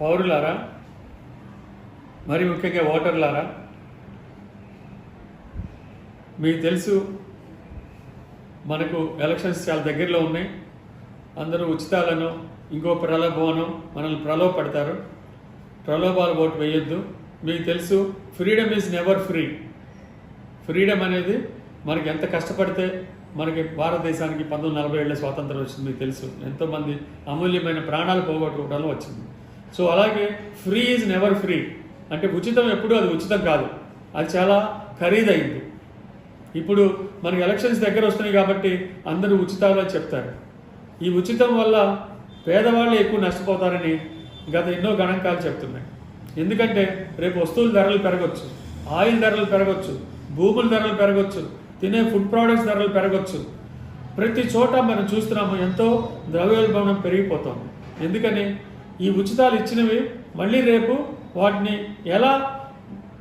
పౌరులారా, మరి ముఖ్యంగా ఓటర్లారా, మీకు తెలుసు మనకు ఎలక్షన్స్ చాలా దగ్గరలో ఉన్నాయి. అందరూ ఉచితాలను ఇంకో ప్రలోభనం మనల్ని ప్రలోభపడతారు. ప్రలోభాలు ఓటు వేయొద్దు. మీకు తెలుసు freedom is never free. Freedom అనేది మనకి ఎంత కష్టపడితే మనకి భారతదేశానికి 1947 స్వాతంత్రం వచ్చింది. మీకు తెలుసు ఎంతోమంది అమూల్యమైన ప్రాణాలు పోగొట్టుకోవడంలో వచ్చింది. సో అలాగే ఫ్రీ ఈజ్ నెవర్ ఫ్రీ అంటే ఉచితం ఎప్పుడూ అది ఉచితం కాదు, అది చాలా ఖరీదైంది. ఇప్పుడు మనకి ఎలక్షన్స్ దగ్గర వస్తున్నాయి కాబట్టి అందరూ ఉచితాలు అని చెప్తారు. ఈ ఉచితం వల్ల పేదవాళ్ళు ఎక్కువ నష్టపోతారని గత ఎన్నో గణాంకాలు చెప్తున్నాయి. ఎందుకంటే రేపు వస్తువుల ధరలు పెరగచ్చు, ఆయిల్ ధరలు పెరగచ్చు, భూముల ధరలు పెరగచ్చు, తినే ఫుడ్ ప్రోడక్ట్స్ ధరలు పెరగచ్చు. ప్రతి చోట మనం చూస్తున్నాము ఎంతో ద్రవ్యోల్బణం పెరిగిపోతుంది. ఎందుకని ఈ ఉచితాలు ఇచ్చినవి మళ్ళీ రేపు వాటిని ఎలా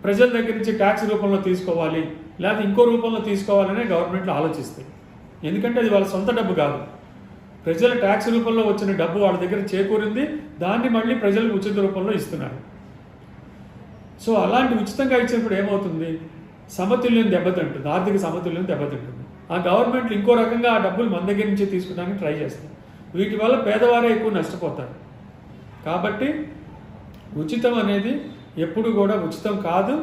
ప్రజల దగ్గర నుంచి ట్యాక్స్ రూపంలో తీసుకోవాలి లేదా ఇంకో రూపంలో తీసుకోవాలనే గవర్నమెంట్లు ఆలోచిస్తాయి. ఎందుకంటే అది వాళ్ళ సొంత డబ్బు కాదు, ప్రజల ట్యాక్స్ రూపంలో వచ్చిన డబ్బు వాళ్ళ దగ్గర చేకూరింది, దాన్ని మళ్ళీ ప్రజలకు ఉచిత రూపంలో ఇస్తున్నారు. సో అలాంటి ఉచితంగా ఇచ్చినప్పుడు ఏమవుతుంది, సమతుల్యం దెబ్బతింటుంది, ఆర్థిక సమతుల్యం దెబ్బతింటుంది. ఆ గవర్నమెంట్లు ఇంకో రకంగా ఆ డబ్బులు మన దగ్గర నుంచి తీసుకోవడానికి ట్రై చేస్తాయి. వీటి వల్ల పేదవారే ఎక్కువ నష్టపోతారు. కాబట్టి ఉచితం అనేది ఎప్పుడు కూడా ఉచితం కాదు,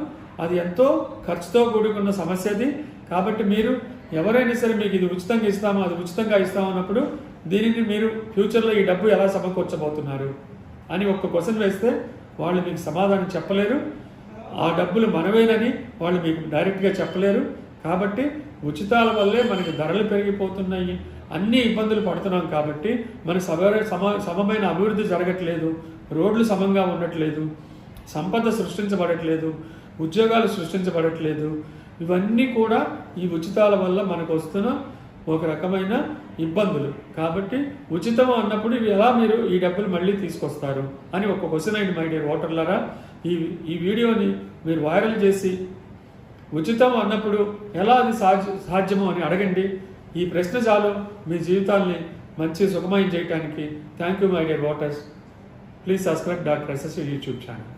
అది ఎంతో ఖర్చుతో కూడుకున్న సమస్యది. కాబట్టి మీరు ఎవరైనా సరే మీకు ఇది ఉచితంగా ఇస్తామో అది ఉచితంగా ఇస్తామన్నప్పుడు దీనిని మీరు ఫ్యూచర్లో ఈ డబ్బు ఎలా సమకూర్చబోతున్నారు అని ఒక్క క్వశ్చన్ వేస్తే వాళ్ళు మీకు సమాధానం చెప్పలేరు. ఆ డబ్బులు మనవేనని వాళ్ళు మీకు డైరెక్ట్గా చెప్పలేరు. కాబట్టి ఉచితాల వల్లే మనకి ధరలు పెరిగిపోతున్నాయి, అన్ని ఇబ్బందులు పడుతున్నాం. కాబట్టి మన సమమైన అభివృద్ధి జరగట్లేదు, రోడ్లు సమంగా ఉండట్లేదు, సంపద సృష్టించబడట్లేదు, ఉద్యోగాలు సృష్టించబడట్లేదు. ఇవన్నీ కూడా ఈ ఉచితాల వల్ల మనకు వస్తున్న ఒక రకమైన ఇబ్బందులు. కాబట్టి ఉచితం అన్నప్పుడు ఇవి ఎలా మీరు ఈ డబ్బులు మళ్ళీ తీసుకొస్తారు అని ఒక క్వశ్చన్ అయింది. మై డియర్ ఓటర్లరా, ఈ వీడియోని మీరు వైరల్ చేసి ఉచితం అన్నప్పుడు ఎలా అది సాధ్యమో అని అడగండి. ఈ ప్రశ్న చాలు మీ జీవితాల్ని మంచి సుఖమయం చేయడానికి. Thank you my dear voters. Please subscribe doctor SSV YouTube channel.